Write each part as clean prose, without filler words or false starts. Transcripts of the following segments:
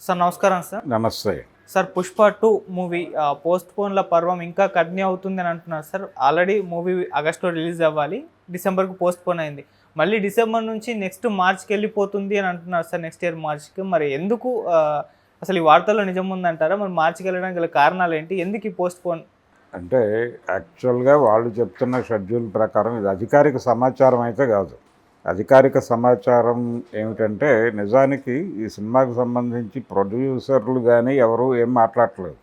Sir నమస్కారం sir. నమస్తే. Sir 'Pushpa 2' movie పోస్ట్‌పోన్‌ల పర్వం ఇంకా కంటిన్యూ అవుతుందని అంటున్నారు సార్. ఆల్రెడీ మూవీ ఆగస్టులో రిలీజ్ అవ్వాలి. డిసెంబర్‌కి పోస్ట్‌పోన్ అయింది. మళ్ళీ డిసెంబర్ నుంచి నెక్స్ట్ మార్చ్‌కి వెళ్ళిపోతుంది అని అంటున్నారు సార్. Next year మార్చ్‌కి. మరి ఎందుకు అసలు ఈ వార్తల్లో నిజం ఉందంటారా? మరి మార్చ్‌కి వెళ్ళడానికి గల కారణాలు ఏంటి? ఎందుకు ఈ పోస్ట్‌పోన్? అంటే యాక్చువల్గా వాళ్ళు చెప్తున్న షెడ్యూల్ ప్రకారం ఇది అధికారిక సమాచారం అయితే కాదు. అధికారిక సమాచారం ఏమిటంటే నిజానికి ఈ సినిమాకి సంబంధించి ప్రొడ్యూసర్లు కానీ ఎవరు ఏం మాట్లాడట్లేదు.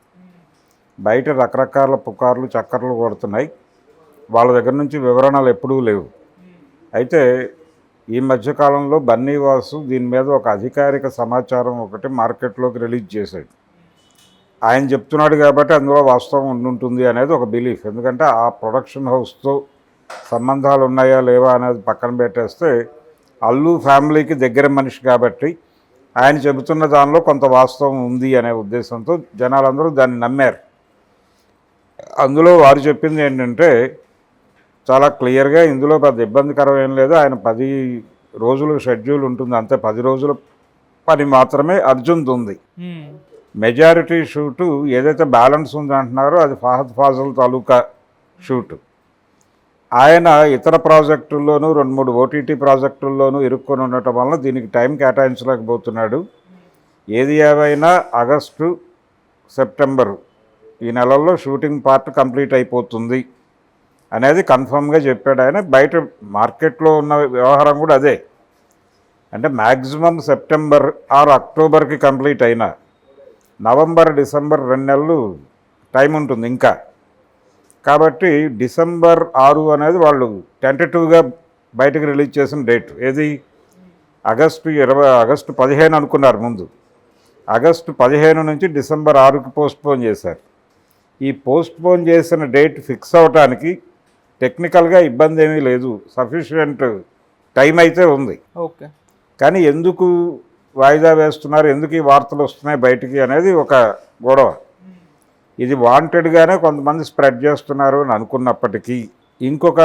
బయట రకరకాల పుకార్లు చక్కర్లు కొడుతున్నాయి. వాళ్ళ దగ్గర నుంచి వివరణలు ఎప్పుడూ లేవు. అయితే ఈ మధ్యకాలంలో బన్నీవాసు దీని మీద ఒక అధికారిక సమాచారం ఒకటి మార్కెట్లోకి రిలీజ్ చేశాడు. ఆయన చెప్తున్నాడు కాబట్టి అందులో వాస్తవం ఉండుంటుంది అనేది ఒక బిలీఫ్. ఎందుకంటే ఆ ప్రొడక్షన్ హౌస్తో సంబంధాలు ఉన్నాయా లేవా అనేది పక్కన పెట్టేస్తే అల్లు ఫ్యామిలీకి దగ్గర మనిషి కాబట్టి ఆయన చెబుతున్న దానిలో కొంత వాస్తవం ఉంది అనే ఉద్దేశంతో జనాలందరూ దాన్ని నమ్మారు. అందులో వారు చెప్పింది ఏంటంటే చాలా క్లియర్గా ఇందులో పెద్ద ఇబ్బందికరం ఏం లేదు. ఆయన 10 రోజులు షెడ్యూల్ ఉంటుంది, అంతే. 10 రోజుల పని మాత్రమే అర్జున్ది ఉంది. మెజారిటీ షూటు ఏదైతే బ్యాలెన్స్ ఉంది అంటున్నారో అది ఫహద్ ఫాజిల్ తాలూకా షూటు. ఆయన ఇతర ప్రాజెక్టుల్లోనూ 2-3 ఓటీటీ ప్రాజెక్టుల్లోనూ ఇరుక్కొని ఉండటం వలన దీనికి టైం కేటాయించలేకపోతున్నాడు. ఏది ఏవైనా ఆగస్టు, సెప్టెంబరు ఈ నెలల్లో షూటింగ్ పార్ట్ కంప్లీట్ అయిపోతుంది అనేది కన్ఫర్మ్గా చెప్పాడు ఆయన. బయట మార్కెట్లో ఉన్న వ్యవహారం కూడా అదే. అంటే మ్యాక్సిమం సెప్టెంబర్ ఆర్ అక్టోబర్కి కంప్లీట్ అయినా నవంబర్, డిసెంబర్ 2 నెలలు టైం ఉంటుంది ఇంకా. కాబట్టి డిసెంబర్ 6 అనేది వాళ్ళు టెంటేటివ్గా బయటకు రిలీజ్ చేసిన డేట్. ఏది ఆగస్టు 15 అనుకున్నారు ముందు. ఆగస్టు 15 నుంచి డిసెంబర్ 6కి పోస్ట్పోన్ చేశారు. ఈ పోస్ట్పోన్ చేసిన డేట్ ఫిక్స్ అవడానికి టెక్నికల్గా ఇబ్బంది ఏమీ లేదు, సఫిషియెంట్ టైం అయితే ఉంది. ఓకే. కానీ ఎందుకు వాయిదా వేస్తున్నారు, ఎందుకు ఈ వార్తలు వస్తున్నాయి బయటికి అనేది ఒక గొడవ. ఇది వాంటెడ్గానే కొంతమంది స్ప్రెడ్ చేస్తున్నారు అని అనుకున్నప్పటికీ ఇంకొక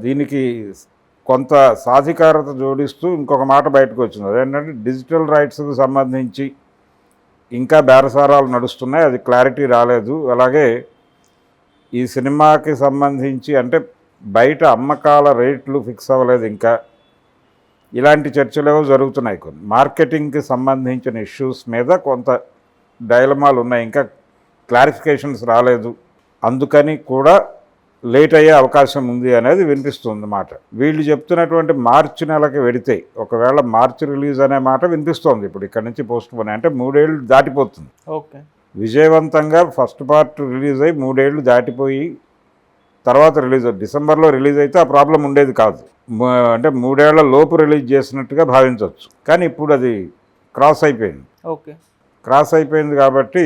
దీనికి కొంత సాధికారత జోడిస్తూ ఇంకొక మాట బయటకు వచ్చింది. అదేంటంటే డిజిటల్ రైట్స్కి సంబంధించి ఇంకా బేరసారాలు నడుస్తున్నాయి, అది క్లారిటీ రాలేదు. అలాగే ఈ సినిమాకి సంబంధించి అంటే బయట అమ్మకాల రేట్లు ఫిక్స్ అవ్వలేదు ఇంకా. ఇలాంటి చర్చలేవో జరుగుతున్నాయి. కొన్ని మార్కెటింగ్కి సంబంధించిన ఇష్యూస్ మీద కొంత డైలమాలు ఉన్నాయి, ఇంకా క్లారిఫికేషన్స్ రాలేదు. అందుకని కూడా లేట్ అయ్యే అవకాశం ఉంది అనేది వినిపిస్తుంది మాట. వీళ్ళు చెప్తున్నటువంటి మార్చి నెలకి వెడితే ఒకవేళ మార్చి రిలీజ్ అనే మాట వినిపిస్తోంది. ఇప్పుడు ఇక్కడ నుంచి పోస్ట్పోన్ అంటే 3 ఏళ్ళు దాటిపోతుంది. ఓకే. విజయవంతంగా ఫస్ట్ పార్ట్ రిలీజ్ అయ్యి 3 ఏళ్ళు దాటిపోయి తర్వాత రిలీజ్ డిసెంబర్లో రిలీజ్ అయితే ఆ ప్రాబ్లం ఉండేది కాదు. అంటే 3 ఏళ్ల లోపు రిలీజ్ చేసినట్టుగా భావించవచ్చు. కానీ ఇప్పుడు అది క్రాస్ అయిపోయింది. ఓకే. క్రాస్ అయిపోయింది కాబట్టి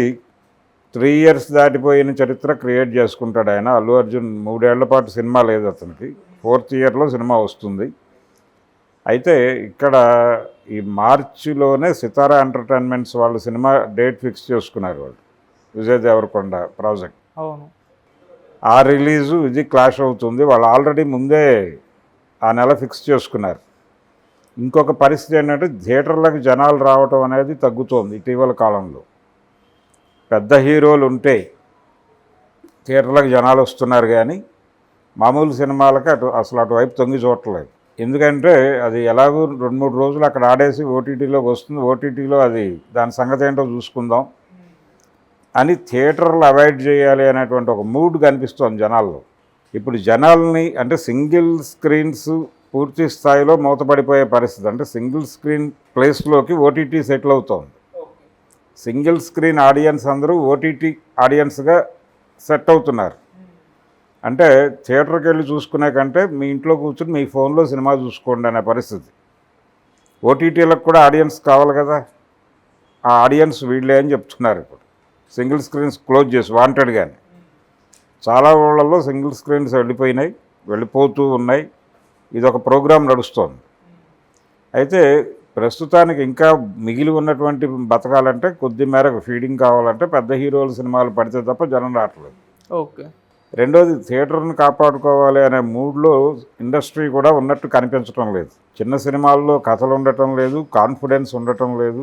3 ఇయర్స్ దాటిపోయిన చరిత్ర క్రియేట్ చేసుకుంటాడు ఆయన. అల్లు అర్జున్ 3 ఏళ్ల పాటు సినిమా లేదు అతనికి. 4th ఇయర్లో సినిమా వస్తుంది. అయితే ఇక్కడ ఈ మార్చిలోనే సితారా ఎంటర్టైన్మెంట్స్ వాళ్ళు సినిమా డేట్ ఫిక్స్ చేసుకున్నారు. వాళ్ళు విజయ్ దేవరకొండ ప్రాజెక్ట్. అవును. ఆ రిలీజు ఇది క్లాష్ అవుతుంది. వాళ్ళు ఆల్రెడీ ముందే ఆ నెల ఫిక్స్ చేసుకున్నారు. ఇంకొక పరిస్థితి ఏంటంటే థియేటర్లకు జనాలు రావటం అనేది తగ్గుతోంది ఇటీవల కాలంలో. పెద్ద హీరోలు ఉంటే థియేటర్లకు జనాలు వస్తున్నారు, కానీ మామూలు సినిమాలకి అసలు అటువైపు తొంగి చూడట్లేదు. ఎందుకంటే అది ఎలాగో 2-3 రోజులు అక్కడ ఆడేసి ఓటీటీలోకి వస్తుంది, ఓటీటీలో అది దాని సంగతి ఏంటో చూసుకుందాం అని థియేటర్లు అవాయిడ్ చేయాలి అనేటువంటి ఒక మూడ్ కనిపిస్తోంది జనాల్లో. ఇప్పుడు జనాల్ని అంటే సింగిల్ స్క్రీన్స్ పూర్తి స్థాయిలో మూతపడిపోయే పరిస్థితి. అంటే సింగిల్ స్క్రీన్ ప్లేస్లోకి ఓటీటీ సెటిల్ అవుతోంది. సింగిల్ స్క్రీన్ ఆడియన్స్ అందరూ ఓటీటీ ఆడియన్స్గా సెట్ అవుతున్నారు. అంటే థియేటర్కి వెళ్ళి చూసుకునే కంటే మీ ఇంట్లో కూర్చుని మీ ఫోన్లో సినిమా చూసుకోండి అనే పరిస్థితి. ఓటీటీలకు కూడా ఆడియన్స్ కావాలి కదా, ఆ ఆడియన్స్ వీళ్ళే అని చెప్తున్నారు. ఇప్పుడు సింగిల్ స్క్రీన్స్ క్లోజ్ చేసి వాంటెడ్గానే చాలా ఊళ్ళల్లో సింగిల్ స్క్రీన్స్ వెళ్ళిపోతూ ఉన్నాయి. ఇది ఒక ప్రోగ్రాం నడుస్తోంది. అయితే ప్రస్తుతానికి ఇంకా మిగిలి ఉన్నటువంటి బతకాలంటే కొద్ది మేరకు ఫీడింగ్ కావాలంటే పెద్ద హీరోల సినిమాలు పడితే తప్ప జనం రావట్లేదు. ఓకే. రెండోది థియేటర్ని కాపాడుకోవాలి అనే మూడ్లో ఇండస్ట్రీ కూడా ఉన్నట్టు కనిపించడం లేదు. చిన్న సినిమాల్లో కథలు ఉండటం లేదు, కాన్ఫిడెన్స్ ఉండటం లేదు.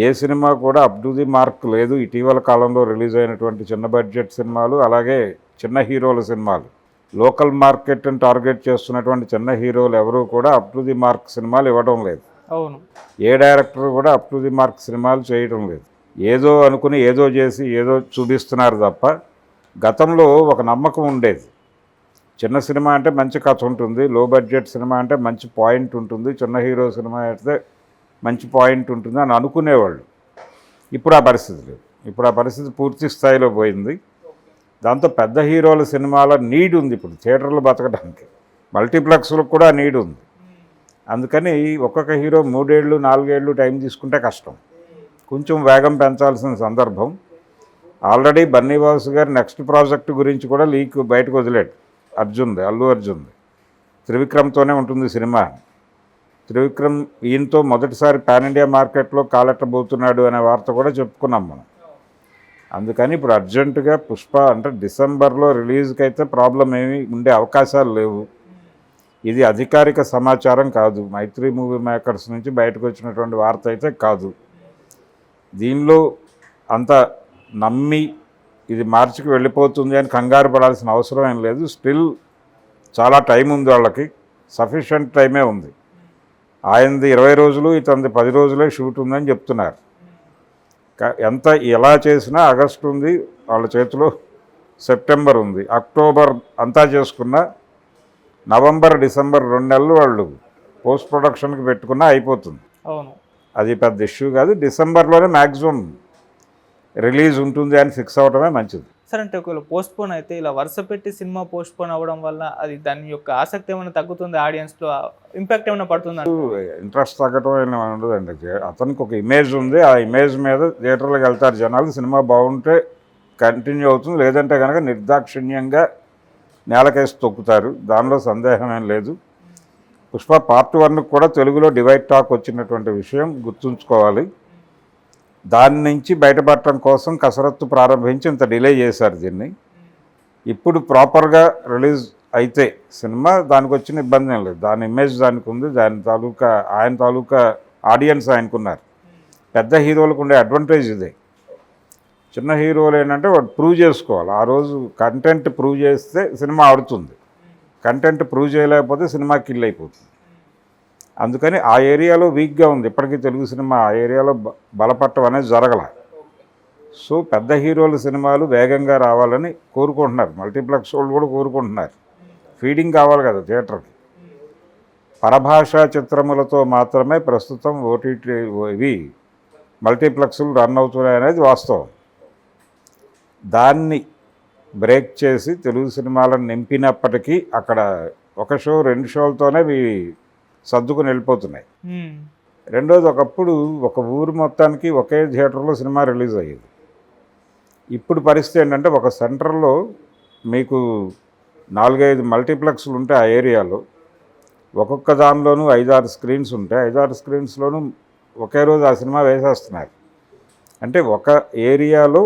ఏ సినిమా కూడా అప్ టు ది మార్క్ లేదు. ఇటీవల కాలంలో రిలీజ్ అయినటువంటి చిన్న బడ్జెట్ సినిమాలు, అలాగే చిన్న హీరోల సినిమాలు, లోకల్ మార్కెట్ని టార్గెట్ చేస్తున్నటువంటి చిన్న హీరోలు ఎవరూ కూడా అప్ టు ది మార్క్ సినిమాలు ఇవ్వడం లేదు. అవును. ఏ డైరెక్టర్ కూడా అప్ టు ది మార్క్ సినిమాలు చేయడం లేదు. ఏదో అనుకుని ఏదో చేసి ఏదో చూపిస్తున్నారు తప్ప, గతంలో ఒక నమ్మకం ఉండేది. చిన్న సినిమా అంటే మంచి కథ ఉంటుంది, లో బడ్జెట్ సినిమా అంటే మంచి పాయింట్ ఉంటుంది, చిన్న హీరో సినిమా అయితే మంచి పాయింట్ ఉంటుంది అని అనుకునేవాళ్ళు. ఇప్పుడు ఆ పరిస్థితి లేదు. ఇప్పుడు ఆ పరిస్థితి పూర్తి స్థాయిలో పోయింది. దాంతో పెద్ద హీరోల సినిమాల నీడ్ ఉంది ఇప్పుడు థియేటర్లు బతకడానికి, మల్టీప్లెక్స్లకు కూడా నీడ్ ఉంది. అందుకని ఒక్కొక్క హీరో 3 ఏళ్ళు 4 ఏళ్ళు టైం తీసుకుంటే కష్టం. కొంచెం వేగం పెంచాల్సిన సందర్భం. ఆల్రెడీ బన్నీవాసు గారు నెక్స్ట్ ప్రాజెక్ట్ గురించి కూడా లీక్ బయటకు వదిలాడు. అల్లు అర్జున్ది త్రివిక్రమ్తోనే ఉంటుంది సినిమా. త్రివిక్రమ్ ఈయనతో మొదటిసారి పాన్ ఇండియా మార్కెట్లో కాలెట్టబోతున్నాడు అనే వార్త కూడా చెప్పుకున్నాం మనం. అందుకని ఇప్పుడు అర్జెంటుగా పుష్ప అంటే డిసెంబర్లో రిలీజ్కి అయితే ప్రాబ్లం ఏమీ ఉండే అవకాశాలు లేవు. ఇది అధికారిక సమాచారం కాదు, మైత్రి మూవీ మేకర్స్ నుంచి బయటకు వచ్చినటువంటి వార్త అయితే కాదు. దీనిలో అంత నమ్మి ఇది మార్చికి వెళ్ళిపోతుంది అని కంగారు పడాల్సిన అవసరం ఏం లేదు. స్టిల్ చాలా టైం ఉంది, వాళ్ళకి సఫిషియెంట్ టైమే ఉంది. ఆయనది 20 రోజులు, ఇతనిది 10 రోజులే షూట్ ఉందని చెప్తున్నారు. ఎంత ఎలా చేసినా ఆగస్టు ఉంది వాళ్ళ చేతిలో, సెప్టెంబర్ ఉంది, అక్టోబర్ అంతా చేసుకున్నా నవంబర్ డిసెంబర్ 2 నెలలు వాళ్ళు పోస్ట్ ప్రొడక్షన్కి పెట్టుకున్నా అయిపోతుంది. అవును, అది పెద్ద ఇష్యూ కాదు. డిసెంబర్లోనే మ్యాక్సిమం రిలీజ్ ఉంటుంది అని ఫిక్స్ అవ్వడమే మంచిది. సార్ అంటే ఒకవేళ పోస్ట్పోన్ అయితే ఇలా వరుస పెట్టి సినిమా పోస్ట్పోన్ అవ్వడం వల్ల అది దాని యొక్క ఆసక్తి ఏమైనా తగ్గుతుంది, ఆడియన్స్లో ఇంపాక్ట్ ఏమైనా పడుతుంది? ఇంట్రెస్ట్ తగ్గడం ఏమైనా ఉండదండి. అతనికి ఒక ఇమేజ్ ఉంది, ఆ ఇమేజ్ మీద థియేటర్లకు వెళ్తారు జనాలు. సినిమా బాగుంటే కంటిన్యూ అవుతుంది, లేదంటే కనుక నిర్దాక్షిణ్యంగా నేలకేసి తొక్కుతారు. దానిలో సందేహం ఏం లేదు. పుష్ప పార్ట్ 1 కూడా తెలుగులో డివైడ్ టాక్ వచ్చినటువంటి విషయం గుర్తుంచుకోవాలి. దాని నుంచి బయటపడటం కోసం కసరత్తు ప్రారంభించి ఇంత డిలే చేశారు దీన్ని. ఇప్పుడు ప్రాపర్గా రిలీజ్ అయితే సినిమా దానికి వచ్చిన ఇబ్బంది ఏం లేదు. దాని ఇమేజ్ దానికి ఉంది, ఆయన తాలూకా ఆడియన్స్ ఆయనకున్నారు. పెద్ద హీరోలకు ఉండే అడ్వాంటేజ్ ఇదే. చిన్న హీరోలు ఏంటంటే వాడు ప్రూవ్ చేసుకోవాలి. ఆ రోజు కంటెంట్ ప్రూవ్ చేస్తే సినిమా ఆడుతుంది, కంటెంట్ ప్రూవ్ చేయలేకపోతే సినిమా కిల్ అయిపోతుంది. అందుకని ఆ ఏరియాలో వీక్గా ఉంది ఇప్పటికీ తెలుగు సినిమా. ఆ ఏరియాలో బలపట్టం అనేది జరగల. సో పెద్ద హీరోల సినిమాలు వేగంగా రావాలని కోరుకుంటున్నారు, మల్టీప్లెక్స్ వాళ్ళు కూడా కోరుకుంటున్నారు. ఫీడింగ్ కావాలి కదా థియేటర్కి. పరభాషా చిత్రములతో మాత్రమే ప్రస్తుతం ఓటీటీ ఇవి మల్టీప్లెక్స్లు రన్ అవుతున్నాయి అనేది వాస్తవం. దాన్ని బ్రేక్ చేసి తెలుగు సినిమాలను నింపినప్పటికీ అక్కడ 1 షో 2 షోలతోనే సర్దుకుని వెళ్ళిపోతున్నాయి. రెండోది, ఒకప్పుడు ఒక ఊరు మొత్తానికి ఒకే థియేటర్లో సినిమా రిలీజ్ అయ్యేది. ఇప్పుడు పరిస్థితి ఏంటంటే ఒక సెంటర్లో మీకు 4-5 మల్టీప్లెక్స్లు ఉంటే ఆ ఏరియాలో, ఒక్కొక్క దానిలోనూ 5-6 స్క్రీన్స్ ఉంటాయి. 5-6 స్క్రీన్స్లోనూ ఒకే రోజు ఆ సినిమా వేసేస్తున్నారు. అంటే ఒక ఏరియాలో